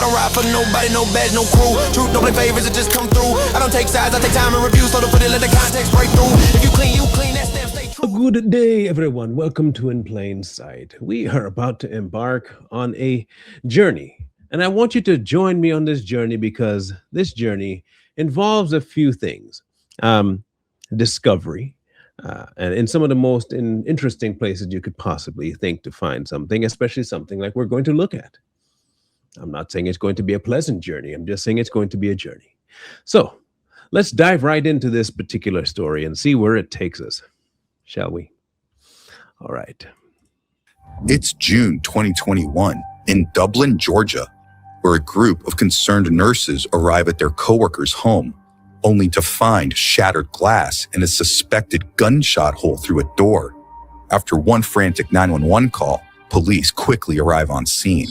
don't ride for nobody, no badge, no crew. Truth don't play favors, it just come through. I don't take sides, I take time and review. So to put it, let the context break through. If you clean, that stamp stay true. Good day, everyone. Welcome to In Plain Sight. We are about to embark on a journey, and I want you to join me on this journey because this journey involves a few things. Discovery, and in some of the most interesting places you could possibly think to find something, especially something like we're going to look at. I'm not saying it's going to be a pleasant journey. I'm just saying it's going to be a journey. So let's dive right into this particular story and see where it takes us, shall we? All right. It's June 2021 in Dublin, Georgia, where a group of concerned nurses arrive at their coworker's home, only to find shattered glass and a suspected gunshot hole through a door. After one frantic 911 call, police quickly arrive on scene.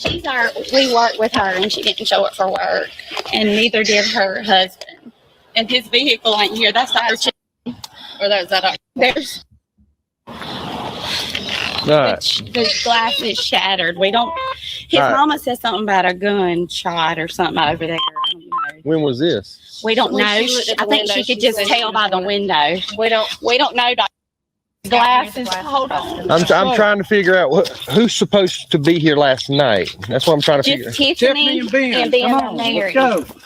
We worked with her and she didn't show up for work, and neither did her husband. And his vehicle ain't here. That's our chicken. Or that's our. There's. The glass is shattered. We don't. His mama said something about a gunshot or something over there. I don't know. When was this? We don't know. I think she could just tell by the window. We don't know. Glasses. Hold on. I'm trying to figure out who's supposed to be here last night. That's what I'm trying to figure. Just Tiffany and Ben and Mary. Let's go.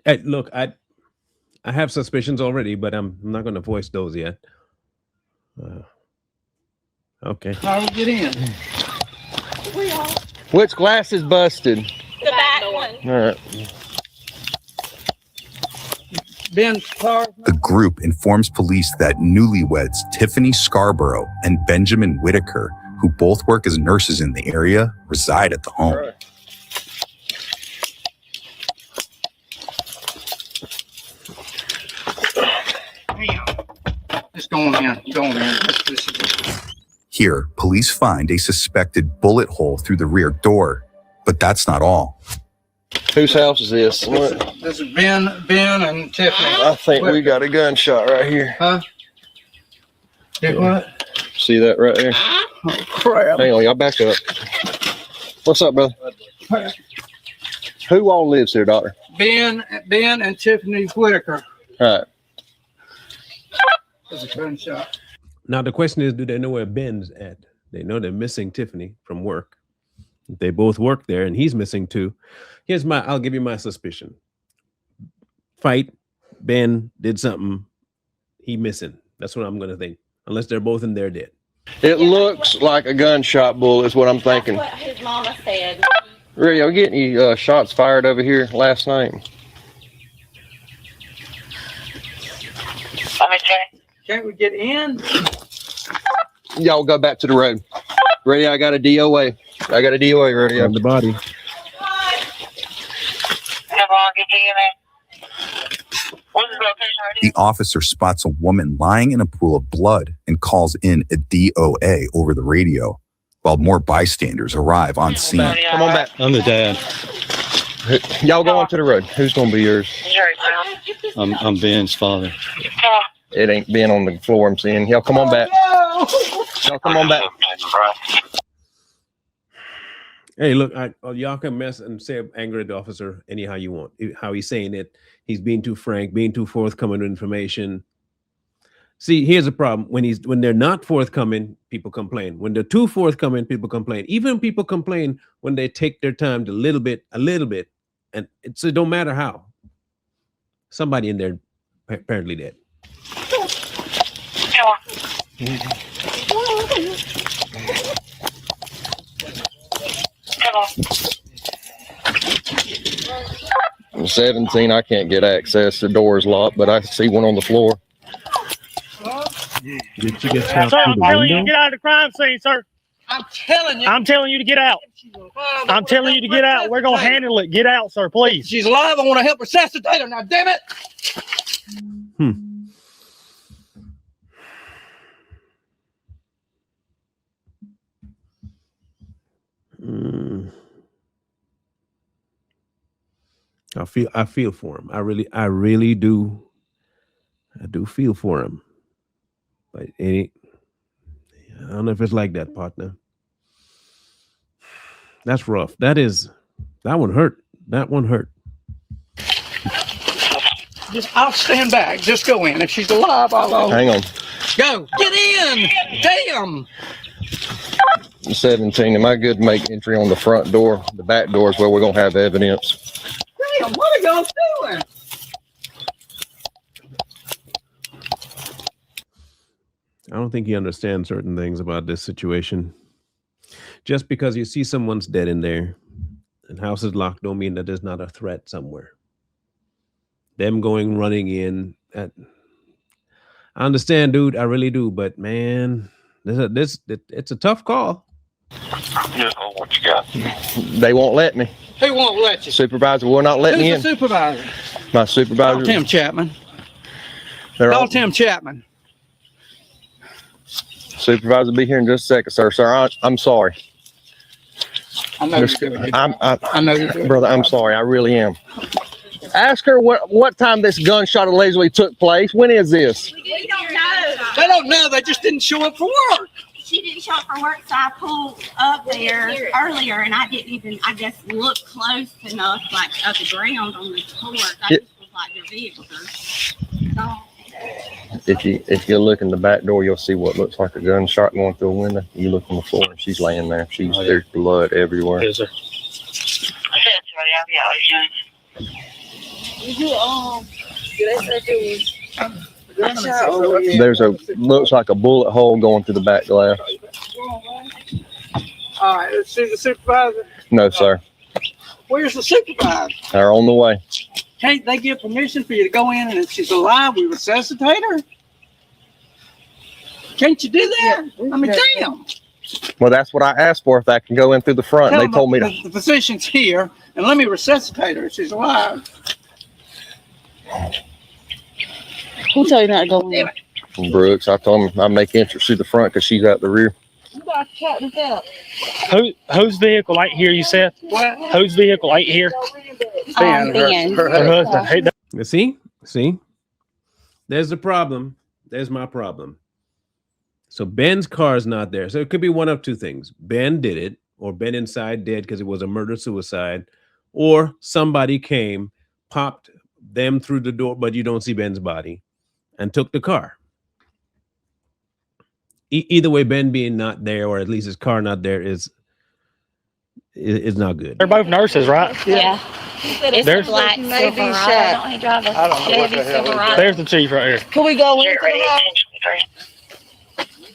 Hey, look, I have suspicions already, but I'm not going to voice those yet. Okay. How do we get in? Which glass is busted? The back one. All right. Ben's car. The group informs police that newlyweds Tiffany Scarborough and Benjamin Whitaker, who both work as nurses in the area, reside at the home. Right. Just going in. Here, police find a suspected bullet hole through the rear door, but that's not all. Whose house is this? This is Ben and Tiffany. I think we got a gunshot right here. Huh? Did what? See that right there? Oh, crap. Hang on, y'all back up. What's up, brother? Who all lives here, doctor? Ben and Tiffany Whitaker. All right. There's a gunshot. Now, the question is, do they know where Ben's at? They know they're missing Tiffany from work. They both work there, and he's missing too. I'll give you my suspicion. Fight, Ben did something, he missing. That's what I'm going to think. Unless they're both in there dead. It looks like a gunshot bullet is what I'm thinking. That's what his mama said. Really, are you getting any shots fired over here last night? Can't we get in? Y'all go back to the road. Ready? I got a DOA. Ready? On the body. The officer spots a woman lying in a pool of blood and calls in a DOA over the radio, while more bystanders arrive on scene. Come on back. I'm the dad. Y'all go on to the road. Who's going to be yours? I'm Ben's father. It ain't Ben on the floor I'm seeing. Y'all come on back. Y'all come on back. Hey, look, y'all can mess and say angry at the officer anyhow you want. How he's saying it, he's being too frank, being too forthcoming with information. See, here's the problem. When they're not forthcoming, people complain. When they're too forthcoming, people complain. Even people complain when they take their time a little bit, and it don't matter how. Somebody in there apparently dead. I'm 17. I can't get access. The door is locked, but I see one on the floor. Did you get Sir, I'm telling you to get out of the crime scene, sir. I'm telling you. I'm telling you to get out. I'm telling you to get out. We're going to handle it. Get out, sir, please. She's alive. I want to help resuscitate her. Now, damn it. I feel for him. I really do. I do feel for him. But I don't know if it's like that, partner. That's rough. That one hurt. That one hurt. I'll stand back. Just go in. If she's alive, I'll go. Hang on. Go. Get in. Damn. 17. Am I good to make entry on the front door? The back door is where we're gonna have evidence. Damn. What are y'all doing? I don't think he understands certain things about this situation. Just because you see someone's dead in there and house is locked don't mean that there's not a threat somewhere. Them running in. I understand, dude. I really do. But man, it's a tough call. What you got? They won't let me. Who won't let you? Supervisor will not let me Who's the in. supervisor? My supervisor. Call Tim Chapman. They're Call all- Tim Chapman. Supervisor will be here in just a second, sir. Sir, I'm sorry. I know you're doing it. I know you're doing it. brother, I'm sorry. I really am. Ask her what time this gunshot allegedly took place. When is this? We don't know. They don't know. They just didn't show up for work. She didn't show up for work, so I pulled up there earlier, and I didn't even, I guess, look close enough, like up the ground on the porch. I just was like your vehicle. So, If you look in the back door, you'll see what looks like a gunshot going through a window. You look on the floor, and she's laying there. There's blood everywhere. Yes, sir. There's looks like a bullet hole going through the back glass. All right, let's see the supervisor. No, sir. Where's the supervisor? They're on the way. Can't they give permission for you to go in and if she's alive, we resuscitate her? Can't you do that? I mean, damn. Well, that's what I asked for, if I can go in through the front. Tell They them told me to. the physician's here, and let me resuscitate her if she's alive. Who told you not to go in? Brooks, I told him I'd make entrance through the front because she's out the rear. Whose vehicle ain't here, you said? What? Whose vehicle ain't here? Ben. Her Her husband. Hey, You see, there's the problem. There's my problem. So Ben's car is not there. So it could be one of two things. Ben did it, or Ben inside dead because it was a murder-suicide, or somebody came, popped them through the door, but you don't see Ben's body, and took the car. Either way, Ben being not there, or at least his car not there, is not good. they're both nurses, right? Yeah. It's There's- a black Maybe Silverado. shot. Don't he drive a I don't know what Chevy the hell it is. Silverado? There's the chief right here. Can we go into the house?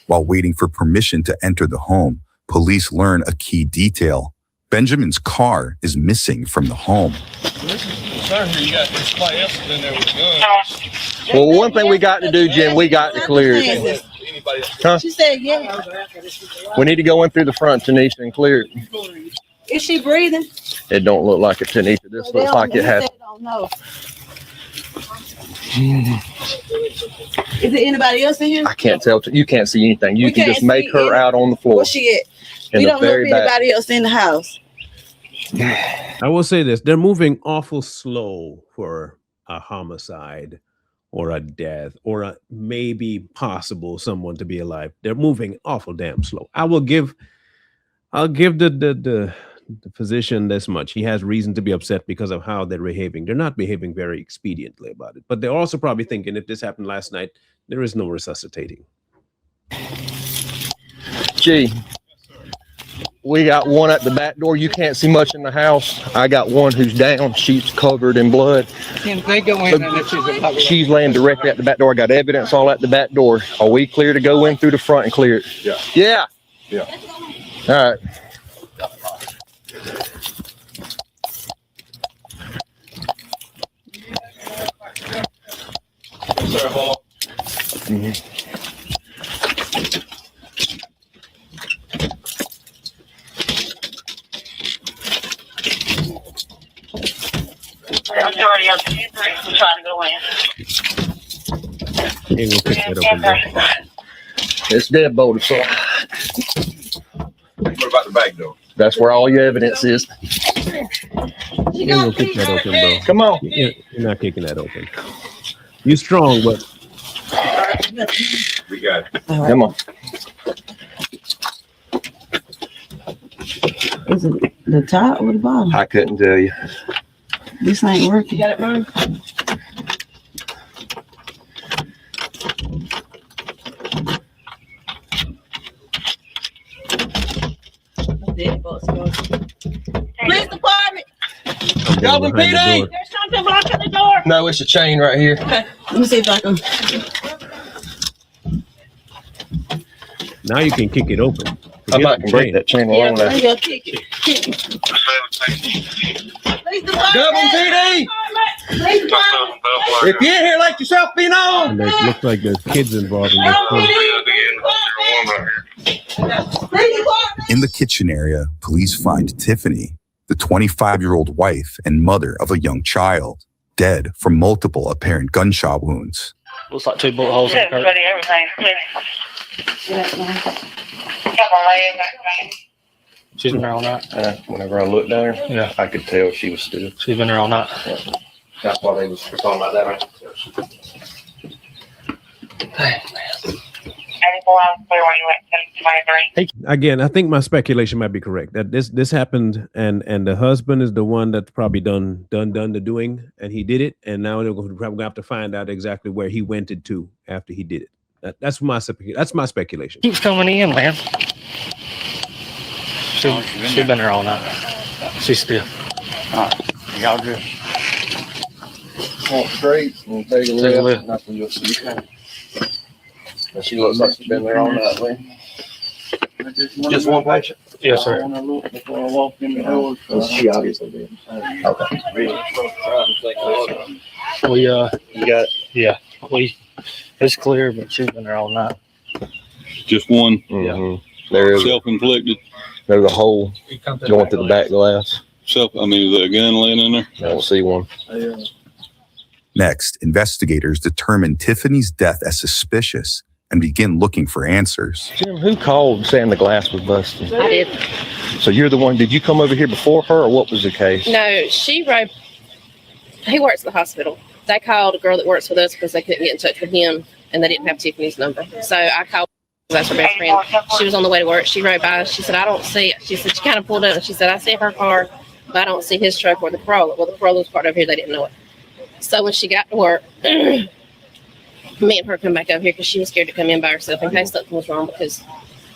While waiting for permission to enter the home, police learn a key detail. Benjamin's car is missing from the home. Well, one thing we got to do, Jim, we got to clear it. Huh? She said, yeah. We need to go in through the front, Tanisha, and clear it. Is she breathing? It don't look like it, Tanisha. This looks like it has. Don't know. Is there anybody else in here? I can't tell. You can't see anything. You We can can't just make see her it. out on the floor Where she at? in We the don't know if very back. anybody else in the house. I will say this: they're moving awful slow for a homicide, or a death, or a maybe possible someone to be alive. They're moving awful damn slow. I'll give the physician this much. He has reason to be upset because of how they're behaving. They're not behaving very expediently about it, but they're also probably thinking, if this happened last night, there is no resuscitating. Gee, we got one at the back door. You can't see much in the house. I got one who's down. She's covered in blood. Can they go in and if she's alive? She's laying directly at the back door. I got evidence all at the back door. Are we clear to go in through the front and clear it? Yeah. All right. Majority of the people are trying to go in. Ain't gonna pick that open, bro. It's deadbolted, so What about the back door? that's where all your evidence is. Ain't gonna kick that open, bro. Come on. You're not kicking that open. You're strong, but We got it. Come on. The top or the bottom? I couldn't tell you. This ain't working. You got it, Mom? Police department. Dublin PD. There's something blocking the door. No, it's a chain right here. Let me see if I can. Now you can kick it open. I might can break that chain along There there. you go, kick it. Police department. Dublin PD! Police department. If you ain't here, let yourself be known. And it looks like there's kids involved in this. In the kitchen area, police find Tiffany, the 25-year-old wife and mother of a young child, dead from multiple apparent gunshot wounds. Looks like 2 bullet holes in the Good, curtain. buddy, everything. Got my leg, everything. She's been there all night. Whenever I looked down there, Yeah. I could tell she was still. She's been there all night. That's why they was talking about that. 84 hours clear where you went to 23. Again, I think my speculation might be correct that this happened, and the husband is the one that's probably done the doing, and he did it, and now they're going to have to find out exactly where he went it to after he did it. That's my speculation. Keeps coming in, man. She's been there all night. She's still. Y'all just walk straight and take a Take a left. left. Nothing you'll see. And she looks like she's been there all night, man. Just one patient? Yes, sir. She obviously did. Okay. We You got it's clear, but she's been there all night. Just one mm-hmm. There's self-inflicted. a hole going through the back glass. The gun laying in there. I don't see one. Next, investigators determine Tiffany's death as suspicious and begin looking for answers. Jim, who called saying the glass was busted? I did. So you're the one, did you come over here before her, or what was the case? No, he works at the hospital. They called a girl that works with us because they couldn't get in touch with him and they didn't have Tiffany's number. So I called, that's her best friend. She was on the way to work. She rode by. She said, I don't see it. She said, she kind of pulled up and she said, I see her car, but I don't see his truck or the Corolla. Well, the Corolla was part over here. They didn't know it. So when she got to work, me and her come back over here because she was scared to come in by herself in case something was wrong because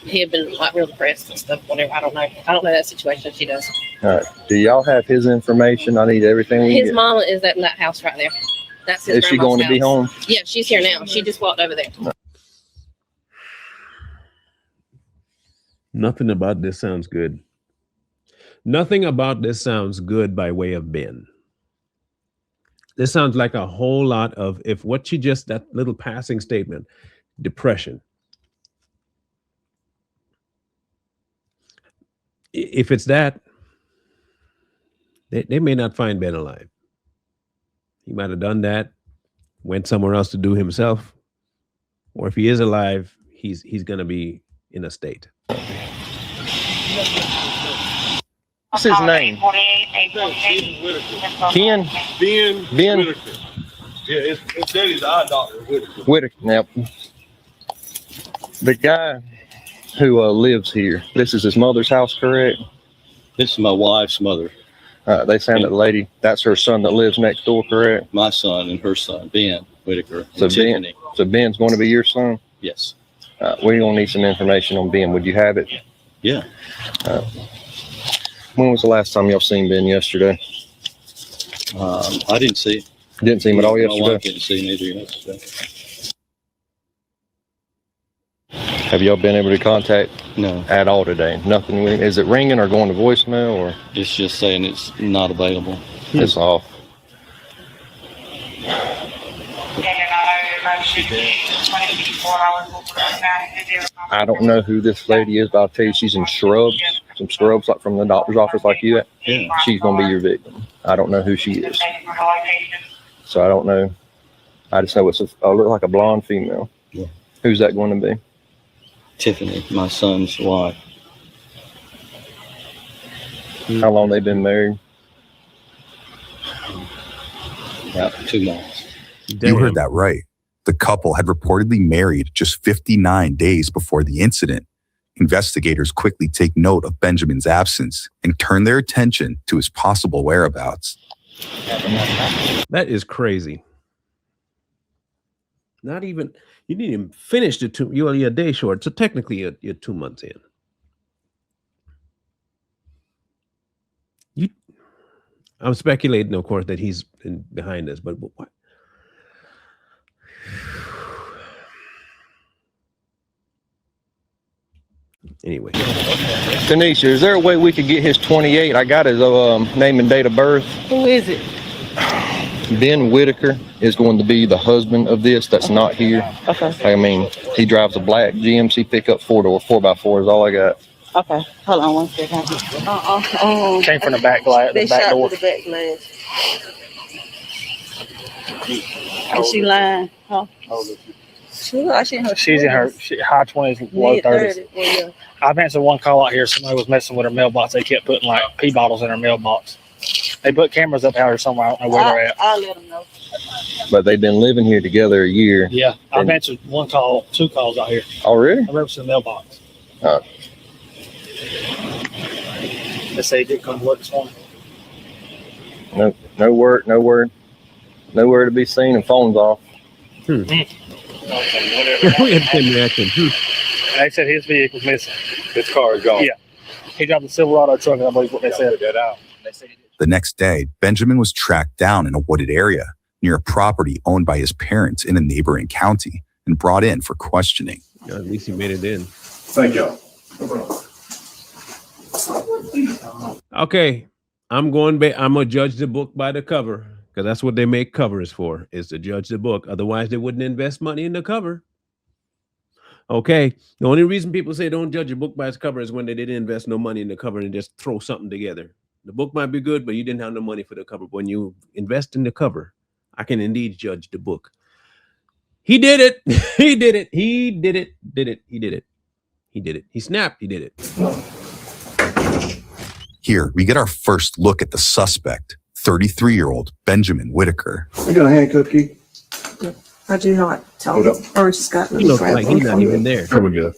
he had been like real depressed and stuff, whatever. I don't know that situation. She does. All right. Do y'all have his information? I need everything we can His get. mama is in that house right there. That's his Is she grandma's going to be house. home? Yeah, she's here now. She just walked over there. Nothing about this sounds good. Nothing about this sounds good by way of Ben. This sounds like a whole lot of that little passing statement, depression. If it's that, they may not find Ben alive. He might have done that, went somewhere else to do himself, or if he is alive, he's going to be in a state. What's his name? Ken? Ben? Whitaker. Yeah, it's daddy's eye doctor, Whitaker. Now, the guy who lives here, this is his mother's house, correct? This is my wife's mother. They saying that the lady, that's her son that lives next door, correct? My son and her son, Ben Whitaker. So Ben's going to be your son? Yes. We're going to need some information on Ben. Would you have it? Yeah. When was the last time y'all seen Ben yesterday? I didn't see it. Didn't see him at all My wife yesterday? didn't see him either yesterday. Have y'all been able to contact No. at all today? Nothing. Is it ringing or going to voicemail or? It's just saying it's not available. It's off. I don't know who this lady is, but I'll tell you she's in shrubs. Some scrubs like from the doctor's office like you at. Yeah. She's going to be your victim. I don't know who she is. So I don't know. I just know it's look like a blonde female. Yeah. Who's that going to be? Tiffany, my son's wife. How long they been married? About 2 months. You heard that right. The couple had reportedly married just 59 days before the incident. investigators quickly take note of Benjamin's absence and turn their attention to his possible whereabouts. That is crazy. Not even, you didn't even finish the two, you're a day short. So technically you're 2 months in. I'm speculating, of course, that he's behind us, but what? Anyway. Tanisha, is there a way we could get his 28? I got his name and date of birth. Who is it? Ben Whitaker is going to be the husband of this that's not here. Okay. I mean, he drives a black GMC pickup 4-door, 4x4 is all I got. Okay. Hold on 1 second. Came from the back glass. They The back shot door. through the back glass. Is she lying? Huh? She's in her high 20s, low 30s. Well, yeah. I've answered one call out here. Somebody was messing with her mailbox. They kept putting like pee bottles in her mailbox. They put cameras up out here somewhere. I don't know where they're at. I'll let them know. But they've been living here together a year. Yeah, I've answered one call, 2 calls out here. Oh, really? I've ever seen the mailbox. They say he did come to work this morning. No word, nowhere to be seen, and phone's off. We had the same reaction. They said his vehicle's missing. His car is gone. Yeah. He dropped a Silverado truck, I believe what they said. The next day, Benjamin was tracked down in a wooded area near a property owned by his parents in a neighboring county and brought in for questioning. Yeah, at least he made it in. Thank y'all. Okay, I'm gonna judge the book by the cover, because that's what they make covers for, is to judge the book. Otherwise, they wouldn't invest money in the cover. Okay, the only reason people say don't judge a book by its cover is when they didn't invest no money in the cover and just throw something together. The book might be good, but you didn't have no money for the cover. When you invest in the cover, I can indeed judge the book. He did it. He did it. He did it. Did it. He did it. He did it. He snapped. He did it. Here, we get our first look at the suspect, 33-year-old Benjamin Whitaker. You got a handcuff key? I do not tell Hold him. up. Or just got He looks like he's not even there. Here we go.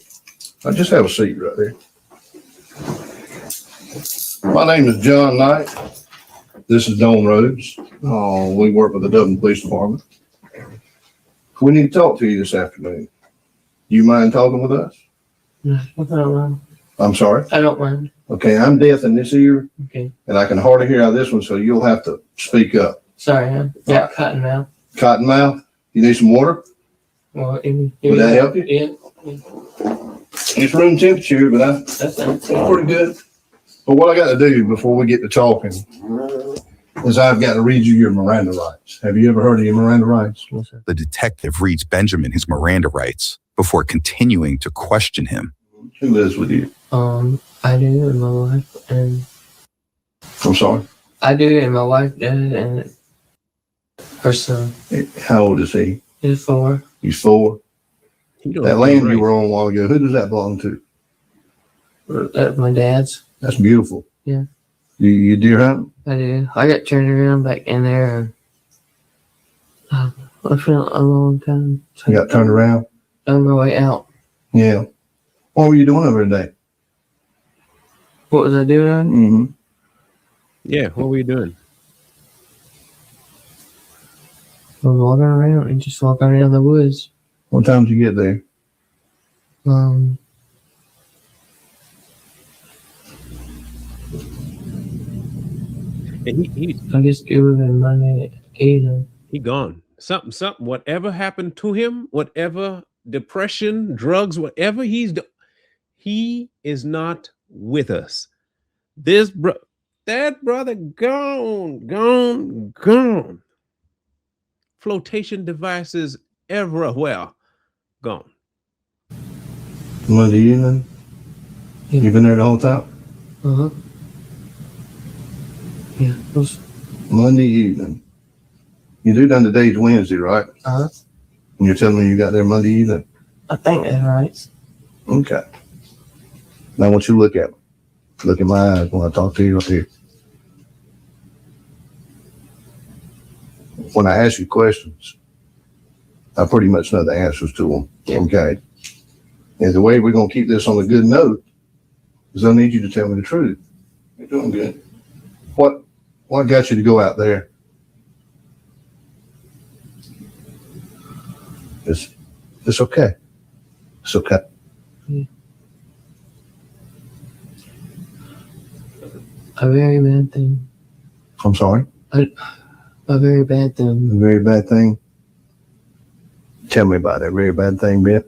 I just have a seat right there. My name is John Knight. This is Don Rhodes. We work with the Dublin Police Department. We need to talk to you this afternoon. You mind talking with us? No, I don't mind. I'm sorry? I don't mind. Okay, I'm deaf in this ear, Okay. and I can hardly hear out of this one, so you'll have to speak up. Sorry, I've got cotton mouth. Cotton mouth? You need some water? Well, Would that help you? Yeah. It's room temperature, but That's it's pretty good. But what I got to do before we get to talking is I've got to read you your Miranda rights. Have you ever heard of your Miranda rights? The detective reads Benjamin his Miranda rights before continuing to question him. Who lives with you? I do, and my wife, and I'm sorry? I do, and my wife does, and her son. How old is he? He's 4. He's 4. That land you right. were on a while ago, who does that belong to? That's my dad's. That's beautiful. Yeah. You deer hunt? I do. I got turned around back in there, and I felt a long time. You got turned around? On my way out. Yeah. What were you doing over today? What was I doing? Mm-hmm. Yeah, what were you doing? I was walking around and just walking around the woods. What time did you get there? And he I guess it would have been Monday evening. he gone. Something, whatever happened to him, whatever depression, drugs, whatever he is not with us. That brother gone. Flotation devices everywhere, gone. Monday evening? Yeah. You been there the whole time? Uh-huh. Yeah. It was, Monday evening. You do done today's Wednesday, right? uh-huh. And you're telling me you got there Monday evening? I think that's right. Okay. Now I want you to look at me. Look in my eyes when I talk to you up here. When I ask you questions, I pretty much know the answers to them. Yeah. Okay. And the way we're gonna keep this on a good note is I need you to tell me the truth. You're doing good. What got you to go out there? It's okay. It's okay. A very bad thing. I'm sorry. A very bad thing. A very bad thing. Tell me about that very bad thing, Ben.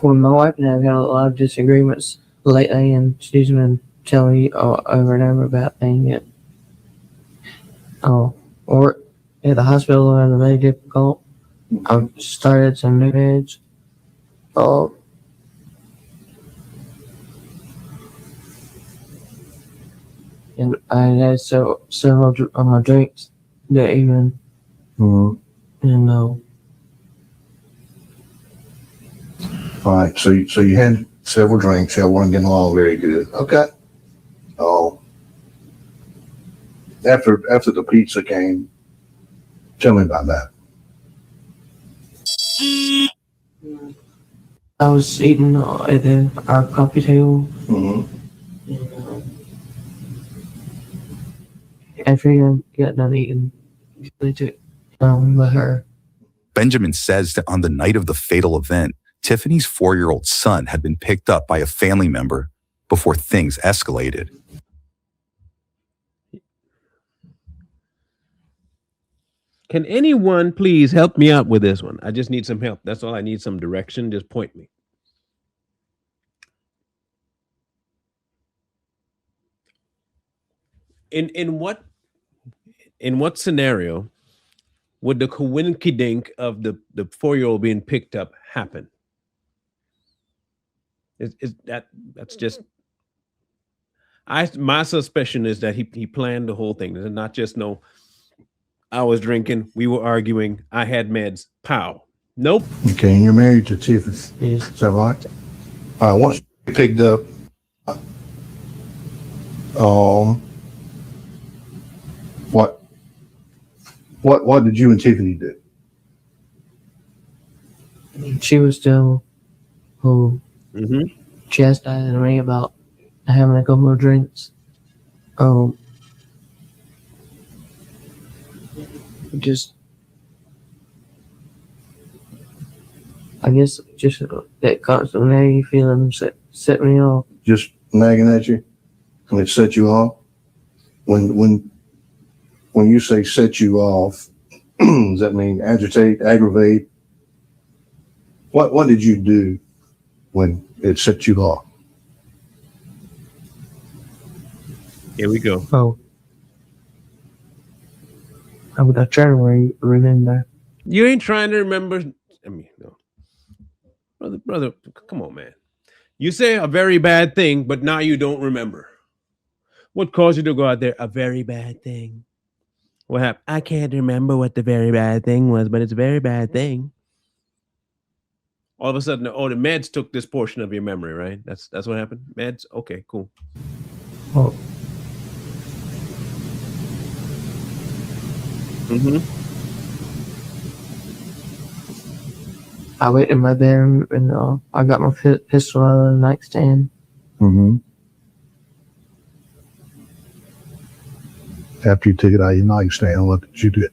Well, my wife and I have had a lot of disagreements lately, and she's been telling me over and over about things that work at the hospital are very difficult. I've started some new meds. And I had several drinks that evening. And All right. So you had several drinks. Y'all weren't getting along very good. Okay. Oh. After the pizza came, tell me about that. I was eating at our coffee table. After I got done eating, they took with her. Benjamin says that on the night of the fatal event, Tiffany's 4-year-old son had been picked up by a family member before things escalated. Can anyone please help me out with this one? I just need some help. That's all I need, some direction. Just point me. In what scenario would the coinkydink of the 4-year-old being picked up happen? That's just my suspicion is that he planned the whole thing. It's not just no, I was drinking, we were arguing, I had meds, pow. Nope. Okay, and you're married to Tiffany. Yes. Is that right? All right, once you picked up, what did you and Tiffany do? She was still chastising me about having a couple of drinks. I guess just that constant nagging feeling set me off. Just nagging at you, and it set you off. When you say set you off, does that mean agitate, aggravate? What did you do when it set you off? Here we go. I would try to remember. You ain't trying to remember. I mean, no. Brother, come on, man. You say a very bad thing, but now you don't remember. What caused you to go out there? A very bad thing. What happened? I can't remember what the very bad thing was, but it's a very bad thing. All of a sudden, the meds took this portion of your memory, right? That's what happened? Meds? Okay, cool. I went in my bedroom and I got my pistol out of the nightstand. After you took it out of your nightstand, what did you do?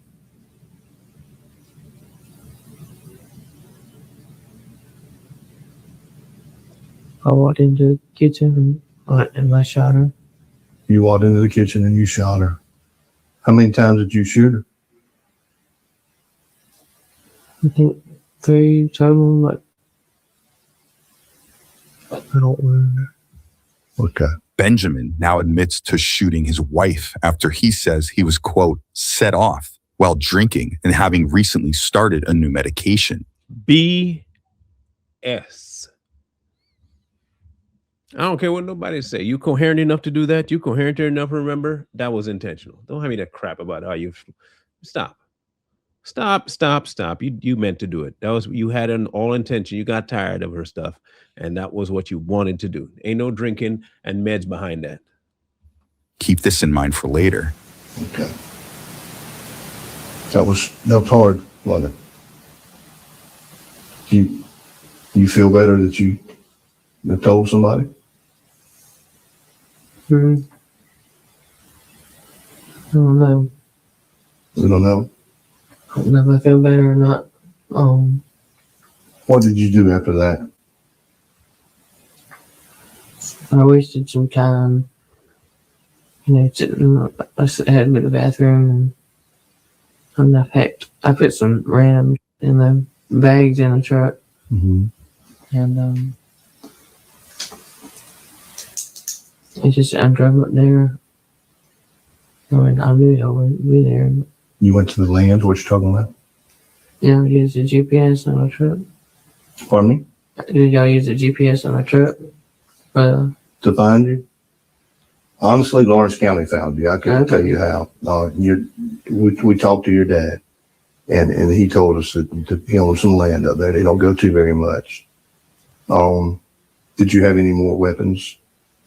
I walked into the kitchen and I shot her. You walked into the kitchen and you shot her. How many times did you shoot her? I think 3 total, but I don't remember. Okay. Benjamin now admits to shooting his wife after he says he was, quote, set off while drinking and having recently started a new medication. BS. I don't care what nobody say. You coherent enough to do that? You coherent enough to remember? That was intentional. Don't have me that crap about how you stop. You meant to do it. You had an all intention. You got tired of her stuff, and that was what you wanted to do. Ain't no drinking and meds behind that. Keep this in mind for later. Okay. That was hard, wasn't it? You feel better that you told somebody? I don't know. We don't know. I don't know if I feel better or not. What did you do after that? I wasted some time. Sitting, I had to go to the bathroom and I put some random in the bags in the truck. Mm-hmm. And I drove up there. I knew I wouldn't be there. You went to the land, what you talking about? Yeah, I used the GPS on the truck. Pardon me? Did y'all use the GPS on the truck? To find you? Honestly, Lawrence County found you. I couldn't tell you how. We talked to your dad, and he told us that he owns some land up there. They don't go to very much. Did you have any more weapons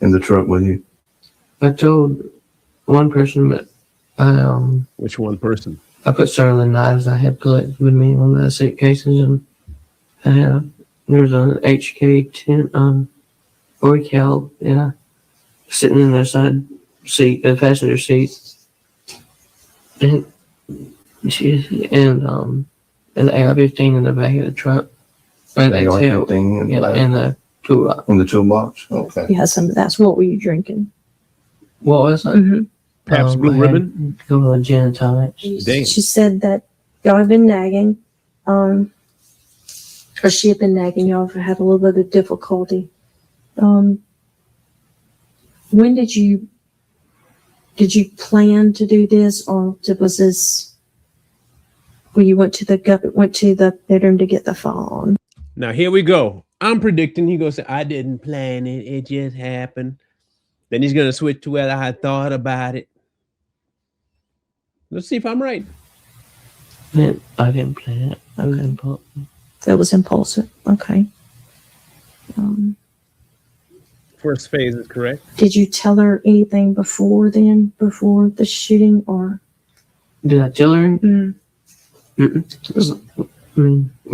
in the truck with you? I told one person, but Which one person? I put several knives I had collected with me in one of the suitcases, and there was an HK-10 40 cal, sitting in the side seat, the passenger seat, and the AR-15 in the back of the truck. And The AR-15 in the toolbox. In the toolbox? Okay. Yeah, that's what were you drinking? What was it? Mm-hmm. Pabst Blue Ribbon? A couple of gin and tonics. Dang. She said that y'all have been nagging, or she had been nagging. Y'all have had a little bit of difficulty. When did you plan to do this, or was this when you went to the bedroom to get the phone? Now here we go. I'm predicting he goes say, I didn't plan it, it just happened. Then he's gonna switch to, well, I thought about it. Let's see if I'm right. I didn't plan it. I was impulsive. That was impulsive. Okay. First phase is correct. Did you tell her anything before the shooting, or? Did I tell her? Mm. We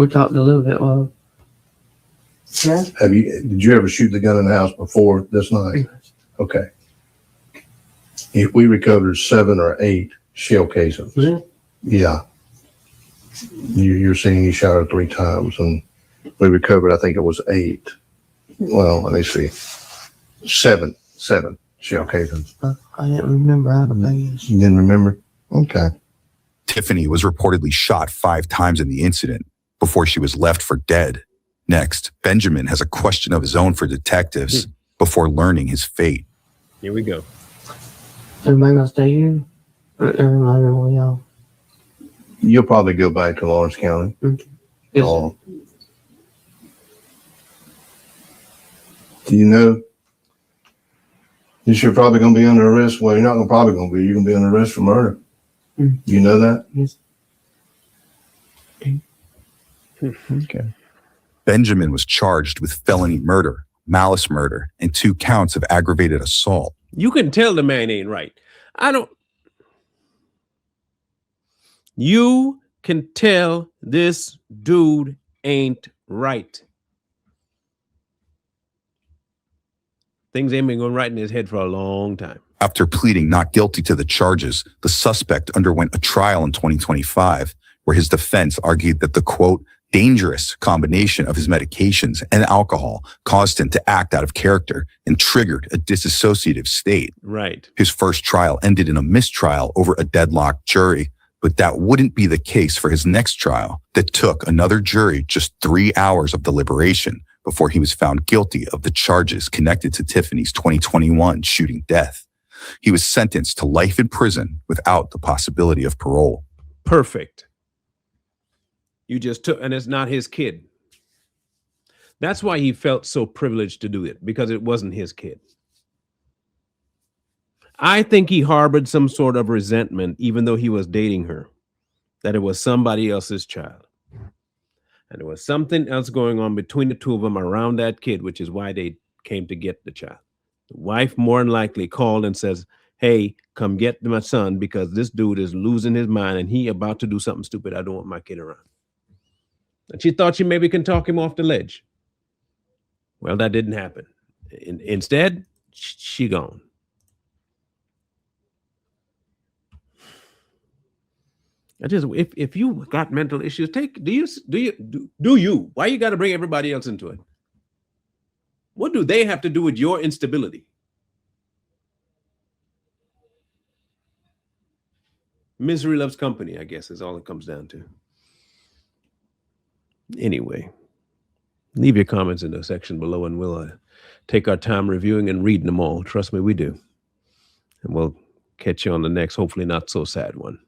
talked a little bit while. Yeah. Did you ever shoot the gun in the house before this night? Okay. If we recovered 7 or 8 shell casings. Yeah. You're saying you shot her 3 times, and we recovered, I think it was 8. Well, let me see. 7 shell casings. I didn't remember how to play this. You didn't remember? Okay. Tiffany was reportedly shot 5 times in the incident before she was left for dead. Next, Benjamin has a question of his own for detectives before learning his fate. Here we go. Everybody gonna stay here? Or everybody gonna y'all? You'll probably go back to Lawrence County. Yes. Do you know? You're probably going to be under arrest. Well, you're not probably going to be. You're going to be under arrest for murder. You know that? Yes. Okay. Benjamin was charged with felony murder, malice murder, and 2 counts of aggravated assault. You can tell the man ain't right. You can tell this dude ain't right. Things ain't been going right in his head for a long time. After pleading not guilty to the charges, the suspect underwent a trial in 2025 where his defense argued that the, quote, dangerous combination of his medications and alcohol caused him to act out of character and triggered a dissociative state. Right. His first trial ended in a mistrial over a deadlocked jury, but that wouldn't be the case for his next trial that took another jury just 3 hours of deliberation before he was found guilty of the charges connected to Tiffany's 2021 shooting death. He was sentenced to life in prison without the possibility of parole. Perfect. You just took, and it's not his kid. That's why he felt so privileged to do it, because it wasn't his kid. I think he harbored some sort of resentment, even though he was dating her, that it was somebody else's child. And there was something else going on between the two of them around that kid, which is why they came to get the child. The wife more than likely called and says, hey, come get my son because this dude is losing his mind and he about to do something stupid. I don't want my kid around. And she thought she maybe can talk him off the ledge. Well, that didn't happen. Instead, she gone. I just, if you got mental issues, do you? Why you got to bring everybody else into it? What do they have to do with your instability? Misery loves company, I guess, is all it comes down to. Anyway, leave your comments in the section below and we'll take our time reviewing and reading them all. Trust me, we do. And we'll catch you on the next, hopefully not so sad one.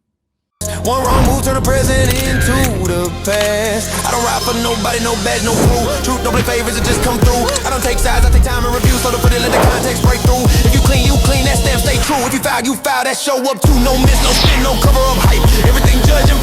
One wrong move turn the present into the past. I don't ride for nobody, no badge, no crew. Truth don't play favorites, it just come through. I don't take sides, I take time and review. So to put it, let the context break through. If you clean, that stamp stay true. If you foul, that show up too. No miss, no spin, no cover up hype. Everything judging